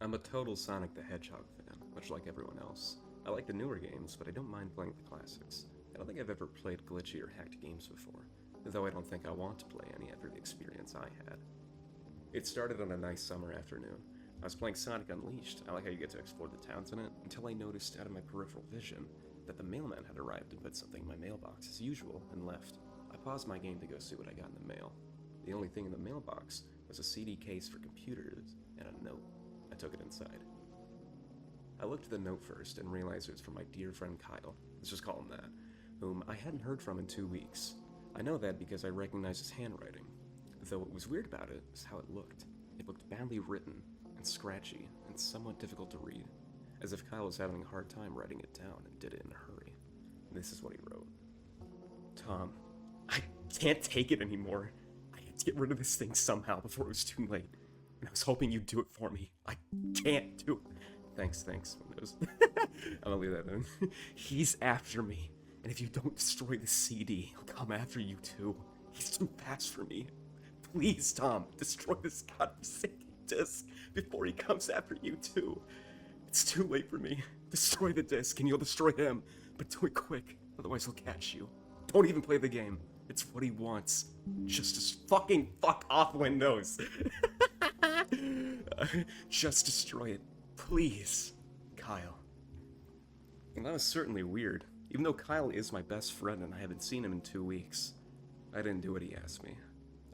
I'm a total Sonic the Hedgehog fan, much like everyone else. I like the newer games, but I don't mind playing the classics. I don't think I've ever played glitchy or hacked games before, though I don't think I want to play any after the experience I had. It started on a nice summer afternoon. I was playing Sonic Unleashed, I like how you get to explore the towns in it, until I noticed out of my peripheral vision that the mailman had arrived and put something in my mailbox as usual and left. I paused my game to go see what I got in the mail. The only thing in the mailbox was a CD case for computers and a note. I took it inside. I looked at the note first and realized it was from my dear friend Kyle, let's just call him that, whom I hadn't heard from in 2 weeks. I know that because I recognized his handwriting, though what was weird about it is how it looked. It looked badly written, and scratchy, and somewhat difficult to read, as if Kyle was having a hard time writing it down and did it in a hurry. This is what he wrote. Tom, I can't take it anymore. I had to get rid of this thing somehow before it was too late, and I was hoping you'd do it for me. I can't do it. Thanks, Windows. I'm gonna leave that in. He's after me, and if you don't destroy the CD, he'll come after you too. He's too fast for me. Please, Tom, destroy this godforsaken disc before he comes after you too. It's too late for me. Destroy the disc and you'll destroy him, but do it quick, otherwise he'll catch you. Don't even play the game. It's what he wants. Just fucking fuck off, Windows. Just destroy it. Please, Kyle. And that was certainly weird, even though Kyle is my best friend and I haven't seen him in 2 weeks. I didn't do what he asked me.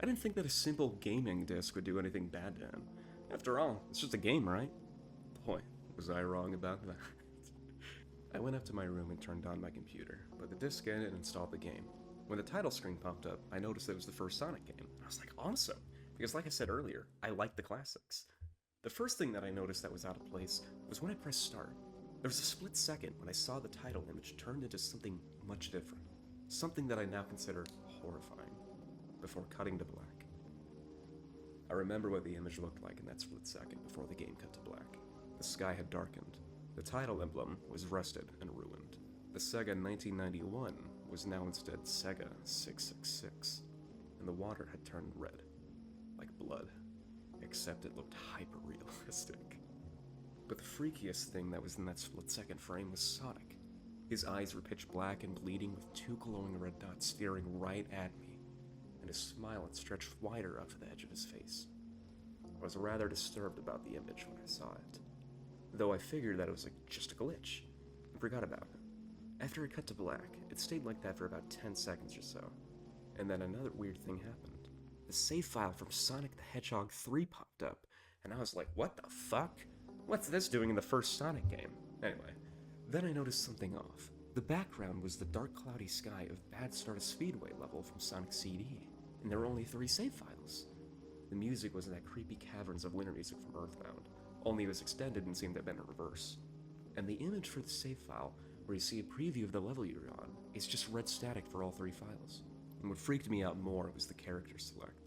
I didn't think that a simple gaming disc would do anything bad to him. After all, it's just a game, right? Boy, was I wrong about that. I went up to my room and turned on my computer, put the disc in and installed the game. When the title screen popped up, I noticed that it was the first Sonic game. I was like, awesome! Because like I said earlier, I like the classics. The first thing that I noticed that was out of place was when I pressed start. There was a split second when I saw the title image turned into something much different. Something that I now consider horrifying, before cutting to black. I remember what the image looked like in that split second before the game cut to black. The sky had darkened. The title emblem was rusted and ruined. The Sega 1991 was now instead Sega 666, and the water had turned red, like blood, except it looked hyper-realistic. But the freakiest thing that was in that split-second frame was Sonic. His eyes were pitch black and bleeding with 2 glowing red dots staring right at me, and his smile had stretched wider out to the edge of his face. I was rather disturbed about the image when I saw it, though I figured that it was just a glitch, and forgot about it. After it cut to black, it stayed like that for about 10 seconds or so, and then another weird thing happened. The save file from Sonic the Hedgehog 3 popped up, and I was like, what the fuck? What's this doing in the first Sonic game? Anyway, then I noticed something off. The background was the dark cloudy sky of Bad Stardust Speedway level from Sonic CD, and there were only 3 save files. The music was in that creepy Caverns of Winter music from Earthbound, only it was extended and seemed to have been in reverse. And the image for the save file, where you see a preview of the level you're on, is just red static for all 3 files. And what freaked me out more was the character select.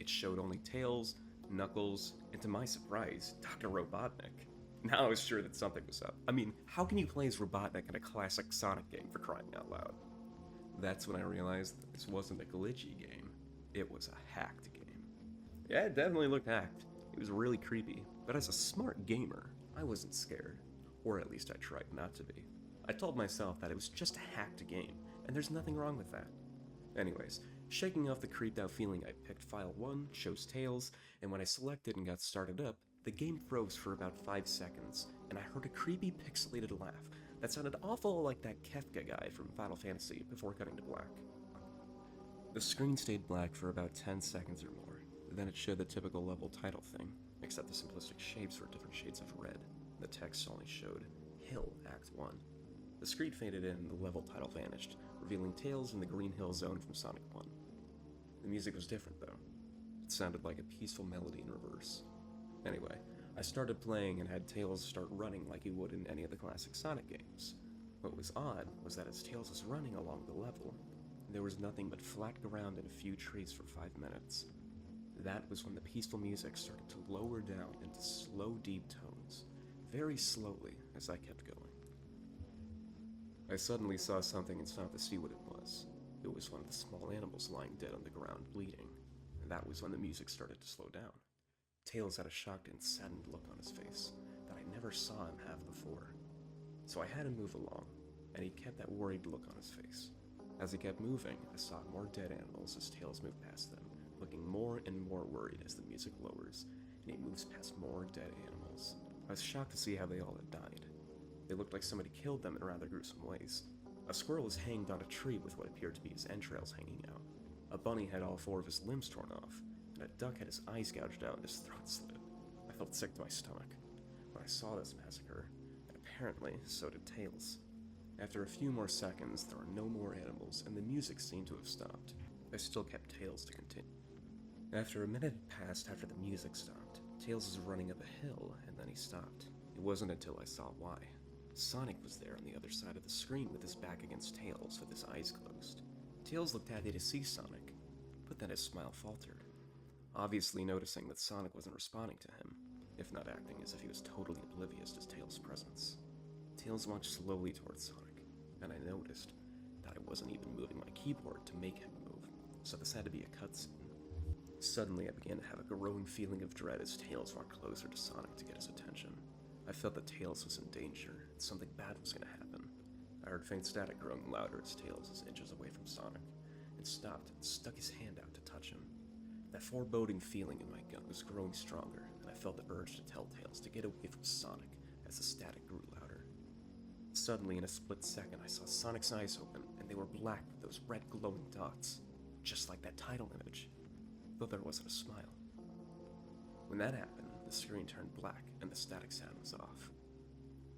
It showed only Tails, Knuckles, and to my surprise, Dr. Robotnik. Now I was sure that something was up. I mean, how can you play as Robotnik in a classic Sonic game, for crying out loud? That's when I realized that this wasn't a glitchy game, it was a hacked game. Yeah, it definitely looked hacked. It was really creepy, but as a smart gamer, I wasn't scared. Or at least I tried not to be. I told myself that it was just a hacked game, and there's nothing wrong with that. Anyways, shaking off the creeped out feeling, I picked file 1, chose Tails, and when I selected and got started up, the game froze for about 5 seconds, and I heard a creepy pixelated laugh that sounded awful like that FUCKKK guy from Final Fantasy before cutting to black. The screen stayed black for about 10 seconds or more, then it showed the typical level title thing, except the simplistic shapes were different shades of red. The text only showed Hill Act 1. The screen faded in and the level title vanished, revealing Tails in the Green Hill Zone from Sonic 1. The music was different though. It sounded like a peaceful melody in reverse. Anyway, I started playing and had Tails start running like he would in any of the classic Sonic games. What was odd was that as Tails was running along the level, there was nothing but flat ground and a few trees for 5 minutes. That was when the peaceful music started to lower down into slow, deep tones, very slowly as I kept going. I suddenly saw something and stopped to see what it was. It was one of the small animals lying dead on the ground, bleeding, and that was when the music started to slow down. Tails had a shocked and saddened look on his face, never saw him have before. So I had him move along, and he kept that worried look on his face. As he kept moving, I saw more dead animals as Tails moved past them, looking more and more worried as the music lowers, and he moves past more dead animals. I was shocked to see how they all had died. They looked like somebody killed them in rather gruesome ways. A squirrel was hanged on a tree with what appeared to be his entrails hanging out. A bunny had all 4 of his limbs torn off, and a duck had his eyes gouged out and his throat slit. I felt sick to my stomach when I saw this massacre, and apparently so did Tails. After a few more seconds, there were no more animals, and the music seemed to have stopped. I still kept Tails to continue. After a minute had passed after the music stopped, Tails was running up a hill, and then he stopped. It wasn't until I saw why. Sonic was there on the other side of the screen with his back against Tails, with his eyes closed. Tails looked happy to see Sonic, but then his smile faltered, obviously noticing that Sonic wasn't responding to him, if not acting as if he was totally oblivious to Tails' presence. Tails walked slowly towards Sonic, and I noticed that I wasn't even moving my keyboard to make him move, so this had to be a cutscene. Suddenly, I began to have a growing feeling of dread as Tails walked closer to Sonic to get his attention. I felt that Tails was in danger, and something bad was going to happen. I heard faint static growing louder as Tails was inches away from Sonic, and stopped and stuck his hand out to touch him. That foreboding feeling in my gut was growing stronger, and I felt the urge to tell Tails to get away from Sonic as the static grew louder. Suddenly, in a split second, I saw Sonic's eyes open, and they were black with those red glowing dots, just like that title image, though there wasn't a smile. When that happened, the screen turned black and the static sound was off.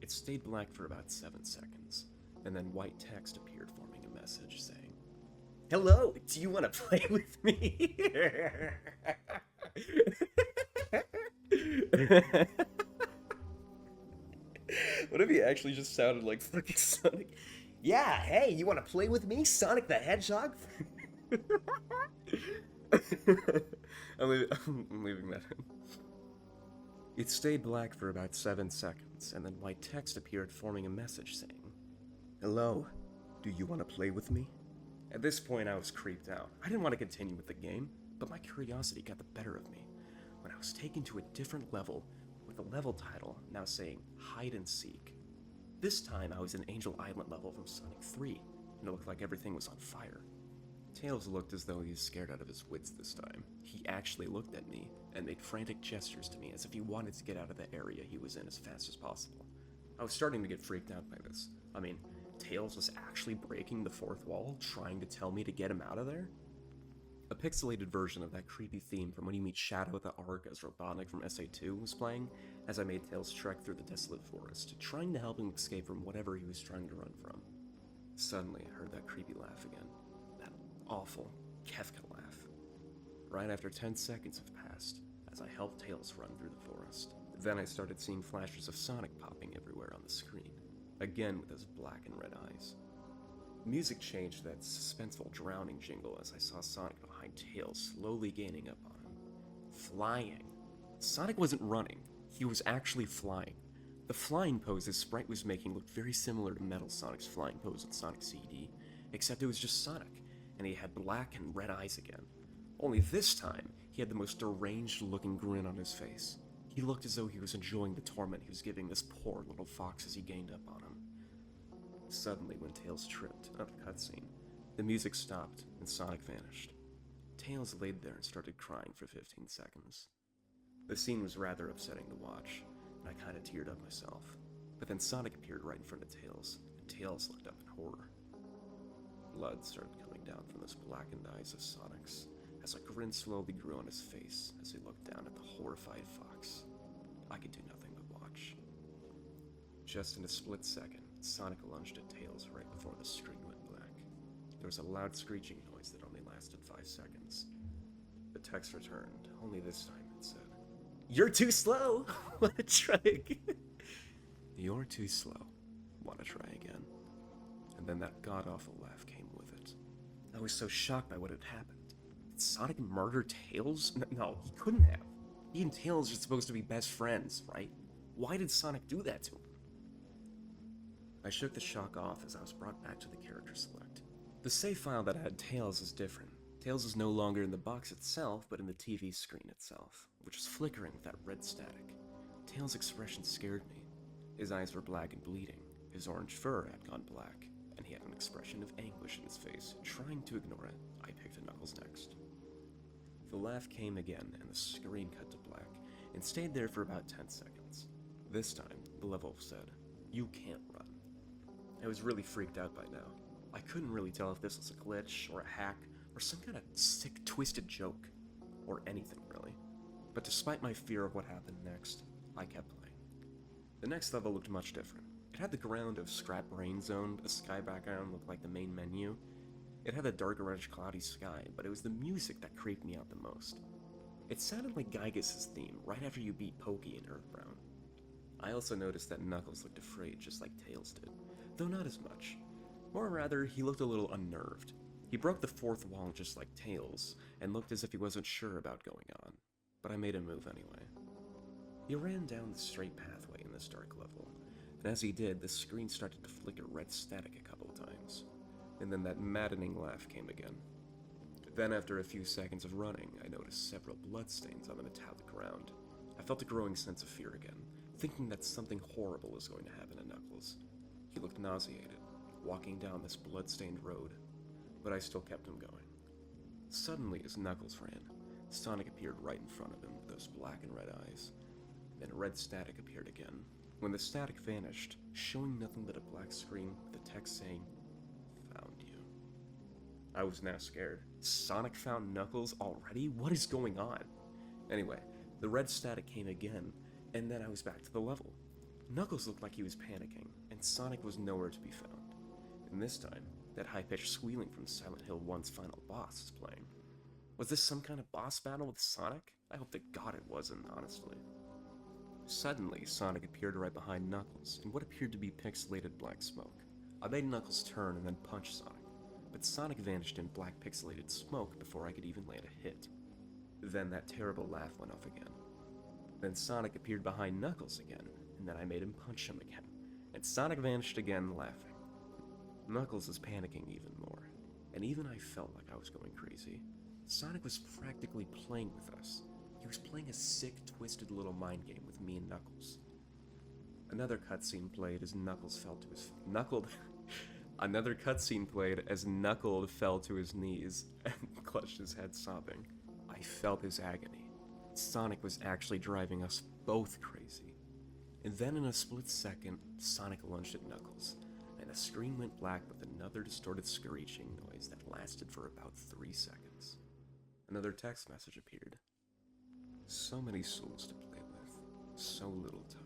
It stayed black for about 7 seconds, and then white text appeared forming a message saying, "Hello, do you want to play with me?" What if he actually just sounded like fucking Sonic? Yeah, hey, you want to play with me, Sonic the Hedgehog? I'm leaving that in. It stayed black for about 7 seconds, and then white text appeared forming a message saying, "Hello, do you want to play with me?" At this point, I was creeped out. I didn't want to continue with the game, but my curiosity got the better of me when I was taken to a different level with a level title now saying Hide and Seek. This time, I was in Angel Island level from Sonic 3, and it looked like everything was on fire. Tails looked as though he was scared out of his wits this time. He actually looked at me and made frantic gestures to me as if he wanted to get out of the area he was in as fast as possible. I was starting to get freaked out by this. I mean, Tails was actually breaking the fourth wall, trying to tell me to get him out of there? A pixelated version of that creepy theme from When You Meet Shadow the Ark as Robotnik from SA2 was playing as I made Tails trek through the desolate forest, trying to help him escape from whatever he was trying to run from. Suddenly, I heard that creepy laugh again. That awful Kefka laugh. Right after 10 seconds have passed, as I helped Tails run through the forest. Then I started seeing flashes of Sonic popping everywhere on the screen, again with his black and red eyes. Music changed to that suspenseful drowning jingle as I saw Sonic behind Tails slowly gaining up on him. Flying. Sonic wasn't running, he was actually flying. The flying pose his sprite was making looked very similar to Metal Sonic's flying pose in Sonic CD, except it was just Sonic, and he had black and red eyes again. Only this time, he had the most deranged looking grin on his face. He looked as though he was enjoying the torment he was giving this poor little fox as he gained up on him. Suddenly, when Tails tripped out of the cutscene, the music stopped and Sonic vanished. Tails laid there and started crying for 15 seconds. The scene was rather upsetting to watch, and I kinda teared up myself. But then Sonic appeared right in front of Tails, and Tails looked up in horror. Blood started coming down from those blackened eyes of Sonic's, as a grin slowly grew on his face as he looked down at the horrified fox. I could do nothing but watch. Just in a split second, Sonic lunged at Tails right before the screen went black. There was a loud screeching noise that only lasted 5 seconds. The text returned, only this time it said, "You're too slow! Wanna try again?" "You're too slow. Wanna try again?" And then that god-awful laugh came with it. I was so shocked by what had happened. Did Sonic murder Tails? No, he couldn't have. He and Tails are supposed to be best friends, right? Why did Sonic do that to him? I shook the shock off as I was brought back to the character select. The save file that had Tails is different. Tails is no longer in the box itself, but in the TV screen itself, which was flickering with that red static. Tails' expression scared me. His eyes were black and bleeding, his orange fur had gone black, and he had an expression of anguish in his face. Trying to ignore it, I picked Knuckles next. The laugh came again, and the screen cut to black, and stayed there for about 10 seconds. This time, the level said, "You can't run." I was really freaked out by now. I couldn't really tell if this was a glitch, or a hack, or some kind of sick, twisted joke, or anything really. But despite my fear of what happened next, I kept playing. The next level looked much different. It had the ground of scrap rain zone, a sky background looked like the main menu. It had a dark orange cloudy sky, but it was the music that creeped me out the most. It sounded like Gygas's theme, right after you beat Pokey in Earthbound. I also noticed that Knuckles looked afraid, just like Tails did, though not as much. Or rather, he looked a little unnerved. He broke the fourth wall just like Tails, and looked as if he wasn't sure about going on, but I made him move anyway. He ran down the straight pathway in this dark level, and as he did, the screen started to flicker red static a couple times, and then that maddening laugh came again. Then after a few seconds of running, I noticed several bloodstains on the metallic ground. I felt a growing sense of fear again, thinking that something horrible was going to happen to Knuckles. He looked nauseated, walking down this blood-stained road, but I still kept him going. Suddenly, as Knuckles ran, Sonic appeared right in front of him with those black and red eyes. Then red static appeared again, when the static vanished, showing nothing but a black screen with the text saying, "Found you." I was now scared. Sonic found Knuckles already? What is going on? Anyway, the red static came again, and then I was back to the level. Knuckles looked like he was panicking, and Sonic was nowhere to be found. And this time, that high-pitched squealing from Silent Hill 1's final boss is playing. Was this some kind of boss battle with Sonic? I hope to God it wasn't, honestly. Suddenly, Sonic appeared right behind Knuckles, in what appeared to be pixelated black smoke. I made Knuckles turn and then punch Sonic, but Sonic vanished in black pixelated smoke before I could even land a hit. Then that terrible laugh went off again. Then Sonic appeared behind Knuckles again, and then I made him punch him again, and Sonic vanished again, laughing. Knuckles was panicking even more, and even I felt like I was going crazy. Sonic was practically playing with us. He was playing a sick, twisted little mind game with me and Knuckles. Another cutscene played as Knuckles fell to his Another cutscene played as Knuckles fell to his knees and clutched his head, sobbing. I felt his agony. Sonic was actually driving us both crazy. And then in a split second, Sonic lunged at Knuckles, and the screen went black with another distorted screeching noise that lasted for about 3 seconds. Another text message appeared. So many souls to play with, so little time.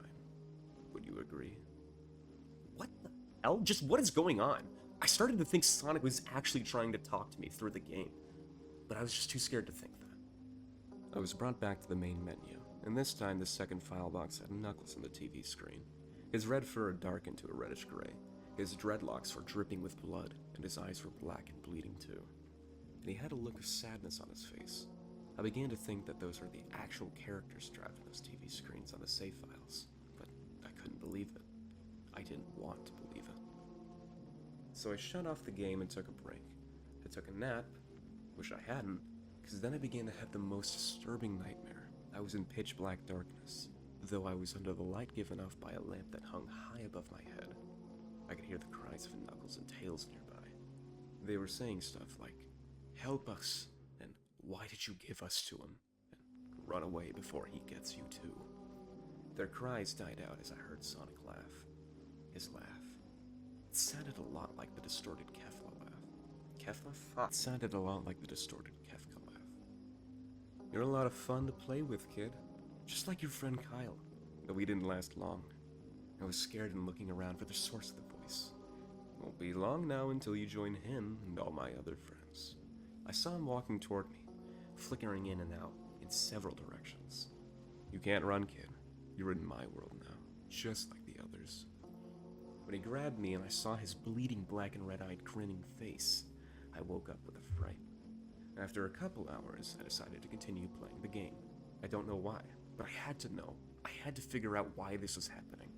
Would you agree? What the hell? Just what is going on? I started to think Sonic was actually trying to talk to me through the game, but I was just too scared to think that. I was brought back to the main menu, and this time the second file box had Knuckles on the TV screen. His red fur had darkened to a reddish gray, his dreadlocks were dripping with blood, and his eyes were black and bleeding too. And he had a look of sadness on his face. I began to think that those were the actual characters driving those TV screens on the save files, but I couldn't believe it. I didn't want to believe it. So I shut off the game and took a break. I took a nap, wish I hadn't, because then I began to have the most disturbing nightmare. I was in pitch black darkness, though I was under the light given off by a lamp that hung high above my head. I could hear the cries of Knuckles and Tails nearby. They were saying stuff like, "Help us," and "Why did you give us to him?" and "Run away before he gets you too." Their cries died out as I heard Sonic laugh. His laugh. It sounded a lot like the distorted Kefla laugh. Kefla? It sounded a lot like the distorted Kefka laugh. "You're a lot of fun to play with, kid. Just like your friend Kyle." Though we didn't last long. I was scared and looking around for the source of the voice. "Won't be long now until you join him and all my other friends." I saw him walking toward me, flickering in and out in several directions. "You can't run, kid. You're in my world now, just like the others." When he grabbed me and I saw his bleeding black and red-eyed grinning face, I woke up with a fright. After a couple hours, I decided to continue playing the game. I don't know why, but I had to know. I had to figure out why this was happening.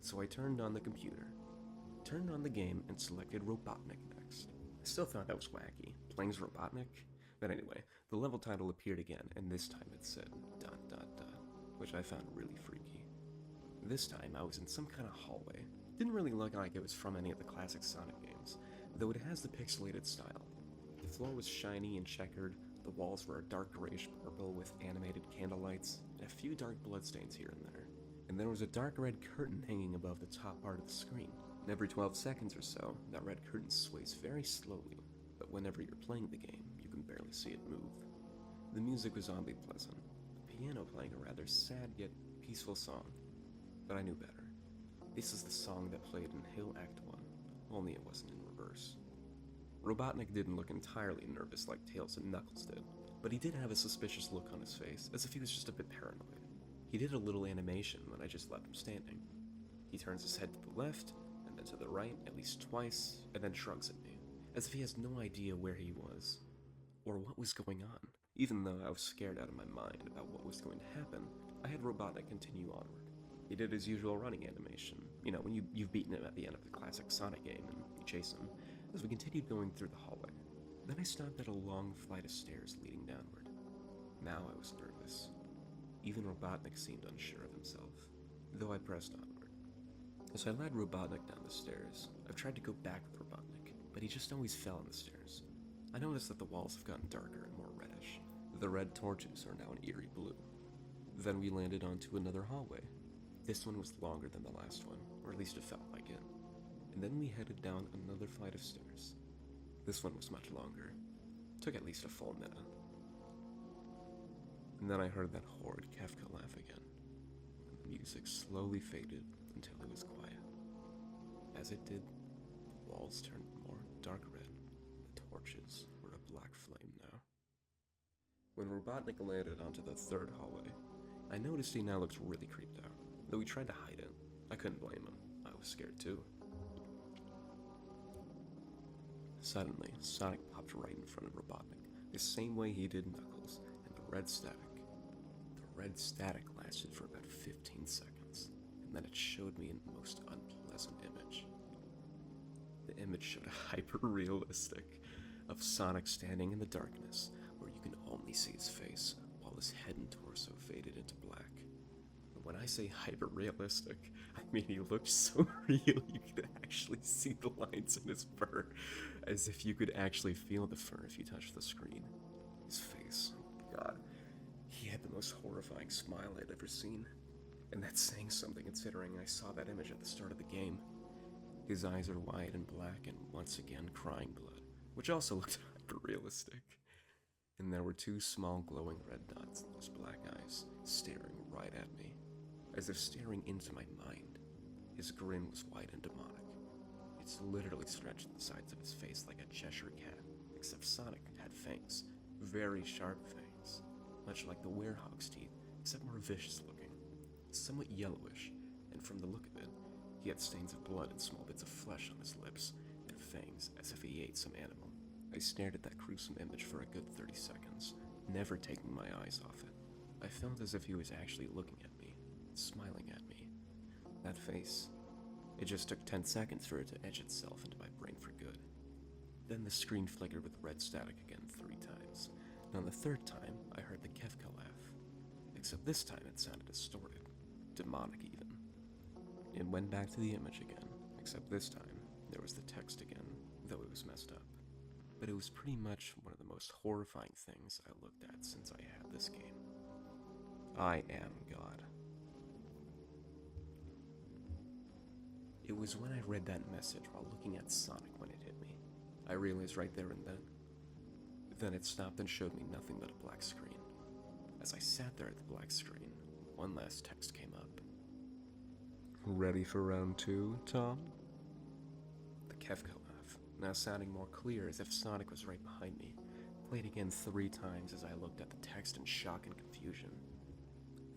So I turned on the computer, turned on the game, and selected Robotnik next. I still thought that was wacky, playing as Robotnik. But anyway, the level title appeared again, and this time it said ... which I found really freaky. This time, I was in some kind of hallway. Didn't really look like it was from any of the classic Sonic games, though it has the pixelated style. The floor was shiny and checkered, the walls were a dark grayish purple with animated candlelights, and a few dark bloodstains here and there. And there was a dark red curtain hanging above the top part of the screen. And every 12 seconds or so, that red curtain sways very slowly, but whenever you're playing the game, you can barely see it move. The music was oddly pleasant, the piano playing a rather sad yet peaceful song. But I knew better. This is the song that played in Hill Act 1, only it wasn't in reverse. Robotnik didn't look entirely nervous like Tails and Knuckles did, but he did have a suspicious look on his face, as if he was just a bit paranoid. He did a little animation when I just left him standing. He turns his head to the left, and then to the right at least twice, and then shrugs at me, as if he has no idea where he was, or what was going on. Even though I was scared out of my mind about what was going to happen, I had Robotnik continue onward. He did his usual running animation, you know, when you've beaten him at the end of the classic Sonic game and you chase him, as we continued going through the hallway. Then I stopped at a long flight of stairs leading downward. Now I was nervous. Even Robotnik seemed unsure of himself, though I pressed onward. As I led Robotnik down the stairs, I've tried to go back with Robotnik, but he just always fell on the stairs. I noticed that the walls have gotten darker and more reddish. The red torches are now an eerie blue. Then we landed onto another hallway. This one was longer than the last one, or at least it felt like it. And then we headed down another flight of stairs. This one was much longer. Took at least a full minute. And then I heard that horrid FUCKKK laugh again. And the music slowly faded until it was quiet. As it did, the walls turned more dark red. The torches were a black flame now. When Robotnik landed onto the third hallway, I noticed he now looked really creeped out. Though he tried to hide it, I couldn't blame him. I was scared too. Suddenly, Sonic popped right in front of Robotnik, the same way he did Knuckles, and the red static lasted for about 15 seconds, and then it showed me a most unpleasant image. The image showed a hyper-realistic of Sonic standing in the darkness, where you can only see his face, while his head and torso faded into black. When I say hyper-realistic, I mean he looked so real you could actually see the lines in his fur, as if you could actually feel the fur if you touched the screen. His face, oh my god, he had the most horrifying smile I'd ever seen. And that's saying something considering I saw that image at the start of the game. His eyes are wide and black and once again crying blood, which also looked hyper-realistic. And there were two small glowing red dots in those black eyes, staring right at me, as if staring into my mind. His grin was wide and demonic. It's literally stretched the sides of his face like a Cheshire cat, except Sonic had fangs, very sharp fangs, much like the werehog's teeth, except more vicious looking, somewhat yellowish, and from the look of it, he had stains of blood and small bits of flesh on his lips, and fangs as if he ate some animal. I stared at that gruesome image for a good 30 seconds, never taking my eyes off it. I felt as if he was actually looking at me, smiling at me. That face, it just took 10 seconds for it to etch itself into my brain for good. Then the screen flickered with red static again 3 times, and on the 3rd time, I heard the FUCKKK laugh. Except this time it sounded distorted, demonic even. It went back to the image again, except this time, there was the text again, though it was messed up. But it was pretty much one of the most horrifying things I looked at since I had this game. I am God. It was when I read that message while looking at Sonic when it hit me. I realized right there and then. Then it stopped and showed me nothing but a black screen. As I sat there at the black screen, one last text came up. Ready for round 2, Tom? The FUCKKK laugh, now sounding more clear as if Sonic was right behind me, played again 3 times as I looked at the text in shock and confusion.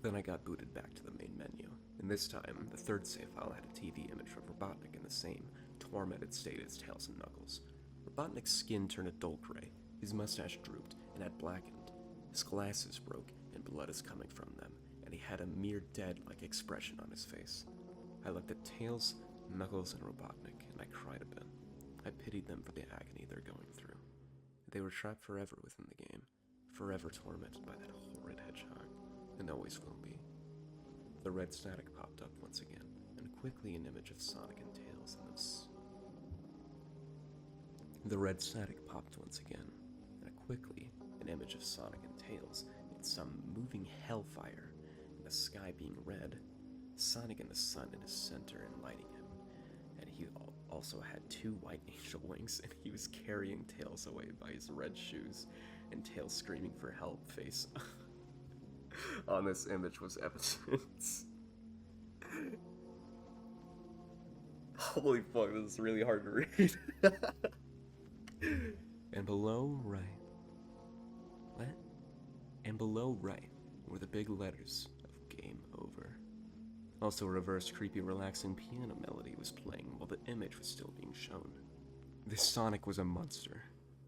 Then I got booted back to the main menu, and this time, the 3rd save file had a TV image of Robotnik in the same tormented state as Tails and Knuckles. Robotnik's skin turned a dull gray, his mustache drooped and had blackened, his glasses broke and blood is coming from them, and he had a mere dead-like expression on his face. I looked at Tails, Knuckles, and Robotnik, and I cried a bit. I pitied them for the agony they're going through. They were trapped forever within the game, forever tormented by that horrid hedgehog, and always will be. The red static popped up once again, and quickly an image of Sonic and Tails in this. The red static popped once again, and quickly an image of Sonic and Tails in some moving hellfire, and the sky being red, Sonic and the sun in his center and lighting him, and he also had two white angel wings, and he was carrying Tails away by his red shoes, and Tails screaming for help face on this image was evidence. Holy fuck, this is really hard to read. And below right, what? And below right were the big letters of game over. Also, a reverse creepy relaxing piano melody was playing while the image was still being shown. This Sonic was a monster.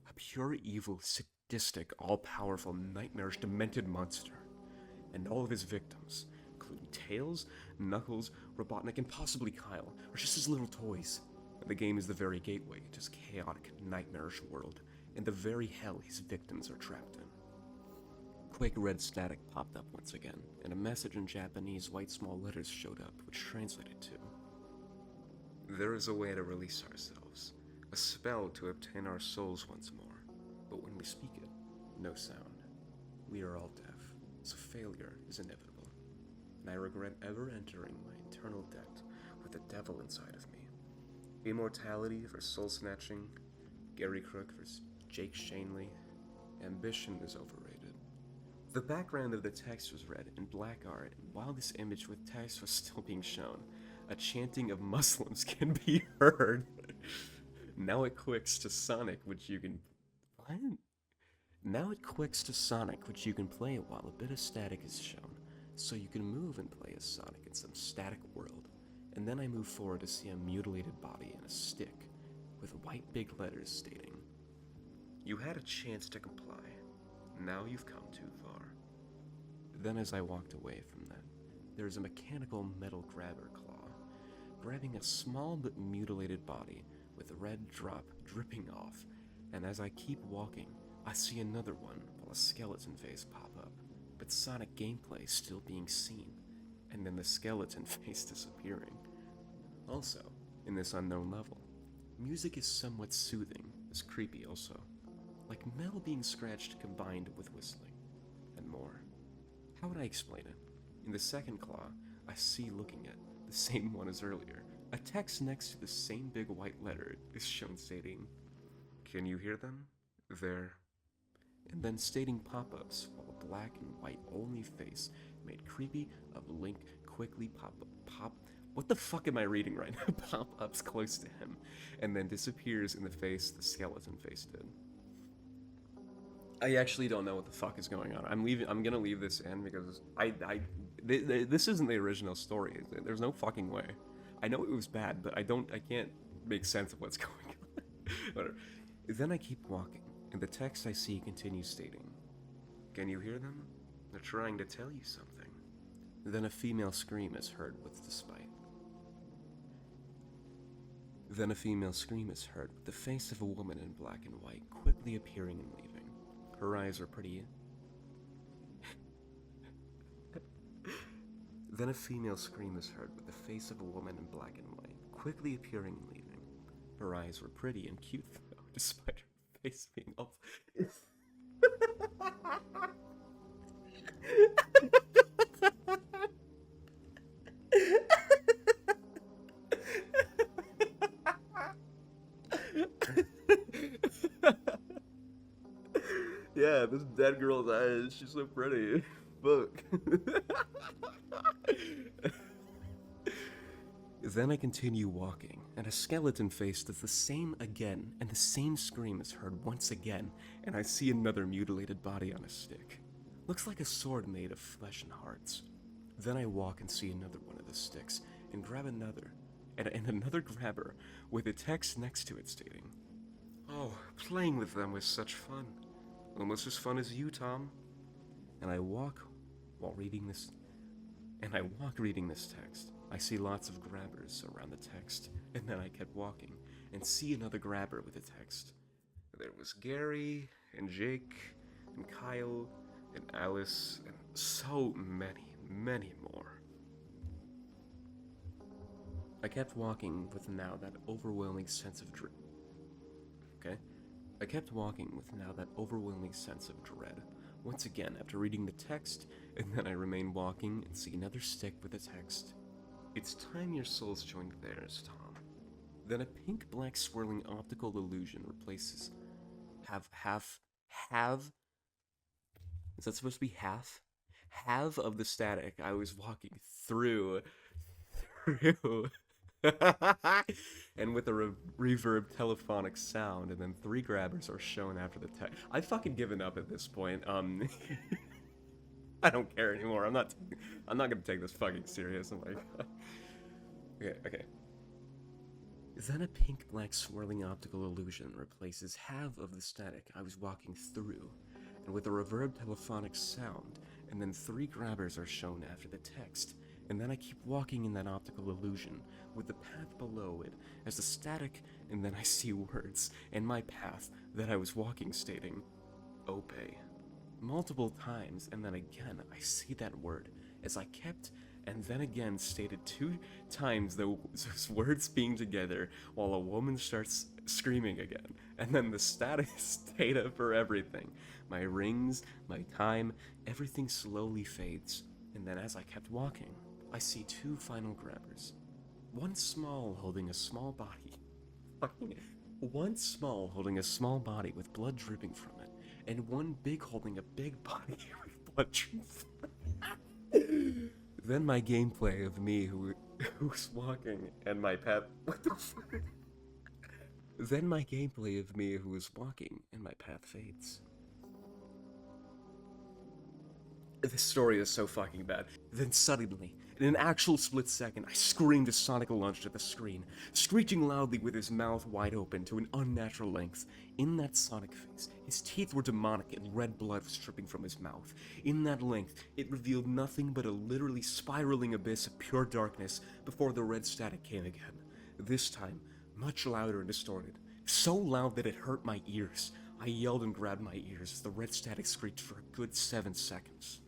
A pure evil, sadistic, all-powerful, nightmarish, demented monster. And all of his victims, including Tails, Knuckles, Robotnik, and possibly Kyle, are just his little toys. And the game is the very gateway to his chaotic, nightmarish world, and the very hell his victims are trapped in. Quick red static popped up once again, and a message in Japanese white small letters showed up, which translated to: "There is a way to release ourselves, a spell to obtain our souls once more, but when we speak it, no sound. We are all deaf. So failure is inevitable, and I regret ever entering my eternal debt with the devil inside of me. Immortality for soul snatching, Gary Crook versus Jake Shanley, ambition is overrated." The background of the text was read in black art, and while this image with text was still being shown, a chanting of Muslims can be heard. Now it clicks to Sonic, which you can... What? Now it clicks to Sonic, which you can play while a bit of static is shown, so you can move and play as Sonic in some static world, and then I move forward to see a mutilated body and a stick, with white big letters stating, "You had a chance to comply. Now you've come too far." Then as I walked away from that, there is a mechanical metal grabber claw, grabbing a small but mutilated body with a red drop dripping off, and as I keep walking, I see another one while a skeleton face pop up, but Sonic gameplay still being seen, and then the skeleton face disappearing. Also, in this unknown level, music is somewhat soothing, as creepy also, like metal being scratched combined with whistling, and more. How would I explain it? In the second claw, I see looking at the same one as earlier, a text next to the same big white letter is shown stating, "Can you hear them? They're..." And then stating pop-ups while a black and white only face made creepy of Link quickly pop. What the fuck am I reading right now? Pop-ups close to him, and then disappears in the face the skeleton face did. I actually don't know what the fuck is going on. I'm gonna leave this in because this isn't the original story. There's no fucking way. I know it was bad, but I can't make sense of what's going on. Whatever. Then I keep walking, and the text I see continues stating, "Can you hear them? They're trying to tell you something." Then a female scream is heard with despite. Then a female scream is heard with the face of a woman in black and white quickly appearing and leaving. Her eyes are pretty... Then a female scream is heard with the face of a woman in black and white quickly appearing and leaving. Her eyes were pretty and cute though, despite her face being off. Yeah, this dead girl's eyes, she's so pretty. Fuck. Then I continue walking, and a skeleton face does the same again, and the same scream is heard once again, and I see another mutilated body on a stick. Looks like a sword made of flesh and hearts. Then I walk and see another one of the sticks, and grab another, and another grabber, with a text next to it stating, "Oh, playing with them was such fun. Almost as fun as you, Tom." And I walk reading this text. I see lots of grabbers around the text, and then I kept walking, and see another grabber with a text. There was Gary, and Jake, and Kyle, and Alice, and so many, many more. I kept walking with now that overwhelming sense of dread. Okay? I kept walking with now that overwhelming sense of dread. Once again, after reading the text, and then I remain walking and see another stick with the text. It's time your souls joined theirs, Tom. Then a pink-black swirling optical illusion replaces have. Is that supposed to be half? Half of the static I was walking through. And with a reverb telephonic sound, and then 3 grabbers are shown after the text. I've fucking given up at this point. I don't care anymore. I'm not gonna take this fucking serious. I'm like, okay. Then a pink-black swirling optical illusion replaces half of the static I was walking through, and with a reverb telephonic sound, and then 3 grabbers are shown after the text, and then I keep walking in that optical illusion, with the path below it as the static, and then I see words, and my path that I was walking stating, Obey. Multiple times, and then again I see that word, as I kept and then again stated 2 times those words being together while a woman starts screaming again. And then the status data for everything. My rings, my time, everything slowly fades. And then as I kept walking, I see 2 final grabbers. One small holding a small body. One small holding a small body with blood dripping from it. And one big holding a big body with blood dripping from it. Then my gameplay of me who's walking and my path. What the fuck? Then my gameplay of me who is walking and my path fades. This story is so fucking bad. Then suddenly, in an actual split second, I screamed as Sonic lunged at the screen, screeching loudly with his mouth wide open to an unnatural length. In that Sonic face, his teeth were demonic and red blood was dripping from his mouth. In that length, it revealed nothing but a literally spiraling abyss of pure darkness before the red static came again. This time, much louder and distorted. So loud that it hurt my ears. I yelled and grabbed my ears as the red static screeched for a good 7 seconds.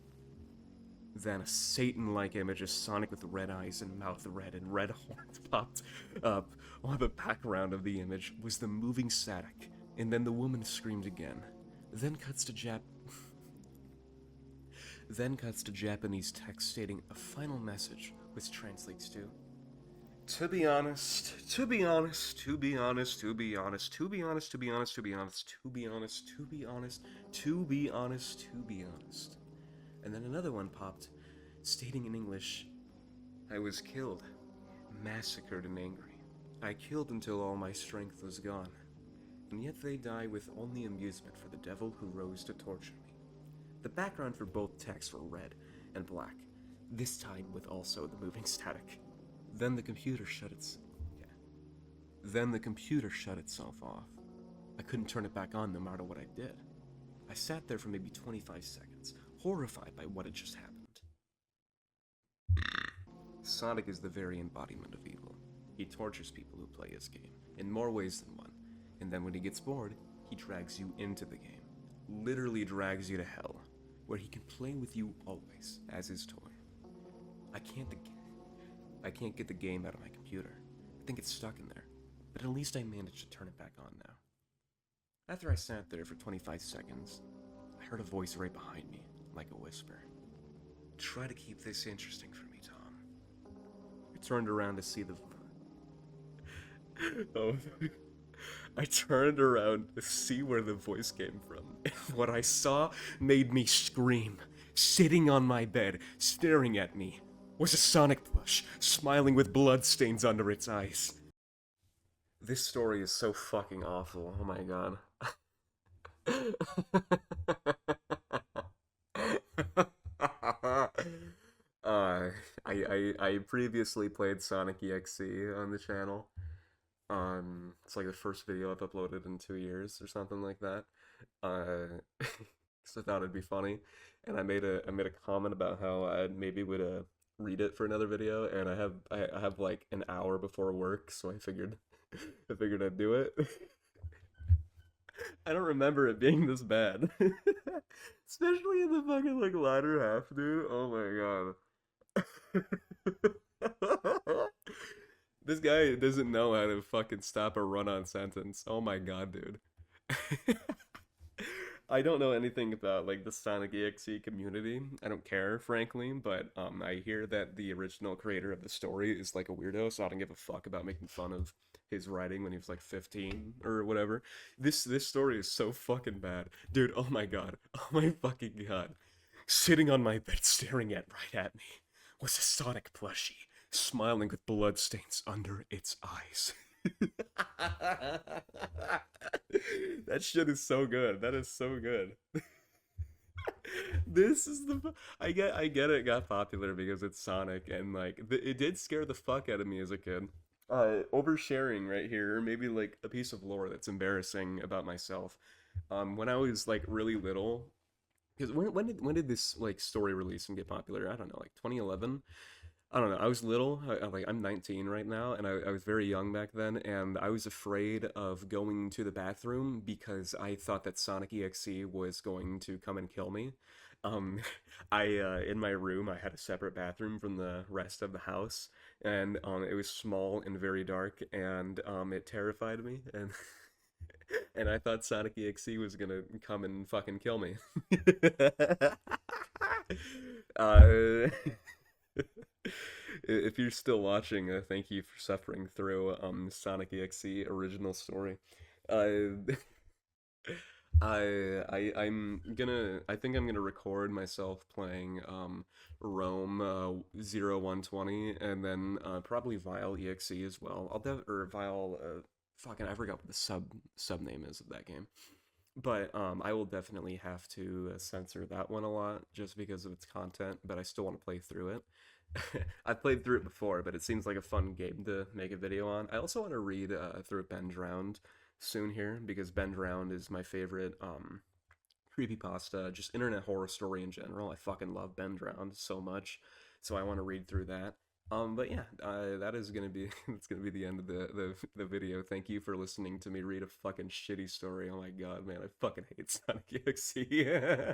Then a Satan-like image of Sonic with red eyes and mouth red and red horns popped up, while the background of the image was the moving static, and then the woman screamed again. Then cuts to Japanese text stating a final message, which translates to be honest, to be honest, to be honest, to be honest, to be honest, to be honest, to be honest, to be honest, to be honest, to be honest, to be honest. And then another one popped, stating in English, I was killed, massacred and angry. I killed until all my strength was gone, and yet they die with only amusement for the devil who rose to torture me. The background for both texts were red and black, this time with also the moving static. Then the computer shut itself off. I couldn't turn it back on no matter what I did. I sat there for maybe 25 seconds, horrified by what had just happened. Sonic is the very embodiment of evil. He tortures people who play his game, in more ways than one, and then when he gets bored, he drags you into the game. Literally drags you to hell, where he can play with you always, as his toy. I can't get the game out of my computer. I think it's stuck in there, but at least I managed to turn it back on now. After I sat there for 25 seconds, I heard a voice right behind me, like a whisper. Try to keep this interesting for me, Tom. I turned around to see I turned around to see where the voice came from, and what I saw made me scream. Sitting on my bed, staring at me, was a Sonic plush, smiling with bloodstains under its eyes. This story is so fucking awful, oh my god. I previously played sonic.exe on the channel. It's like the first video I've uploaded in 2 years or something like that. So I thought it'd be funny, and I made a comment about how I maybe would read it for another video, and I have like an hour before work, so I figured I'd do it. I don't remember it being this bad. Especially in the fucking like latter half, dude. Oh my god. This guy doesn't know how to fucking stop a run-on sentence. Oh my god, dude. I don't know anything about like the Sonic.exe community. I don't care, frankly, but I hear that the original creator of the story is like a weirdo, so I don't give a fuck about making fun of his writing when he was like 15 or whatever. This story is so fucking bad. Dude, oh my god. Oh my fucking god. Sitting on my bed staring right at me was a Sonic plushie, smiling with bloodstains under its eyes. That shit is so good. That is so good. This is the I get it got popular because it's Sonic and like it did scare the fuck out of me as a kid. Oversharing right here, or maybe like a piece of lore that's embarrassing about myself. When I was like really little, because when did this like story release and get popular? I don't know, like 2011. I don't know. I was little. I'm 19 right now, and I was very young back then, and I was afraid of going to the bathroom because I thought that Sonic EXE was going to come and kill me. Um, I in my room, I had a separate bathroom from the rest of the house, and it was small and very dark, and it terrified me, and and I thought Sonic EXE was gonna come and fucking kill me. uh, if you're still watching, thank you for suffering through Sonic EXE original story. Uh, I think I'm gonna record myself playing Rome 0120 and then probably Vile EXE as well. Or Vile fucking I forgot what the sub name is of that game. But I will definitely have to censor that one a lot just because of its content, but I still want to play through it. I've played through it before, but it seems like a fun game to make a video on. I also want to read through Ben Drowned soon here because Ben Drowned is my favorite creepypasta, just internet horror story in general. I fucking love Ben Drowned so much, so I want to read through that. But yeah, that is gonna be that's gonna be the end of the video. Thank you for listening to me read a fucking shitty story. Oh my god, man, I fucking hate Sonic EXE.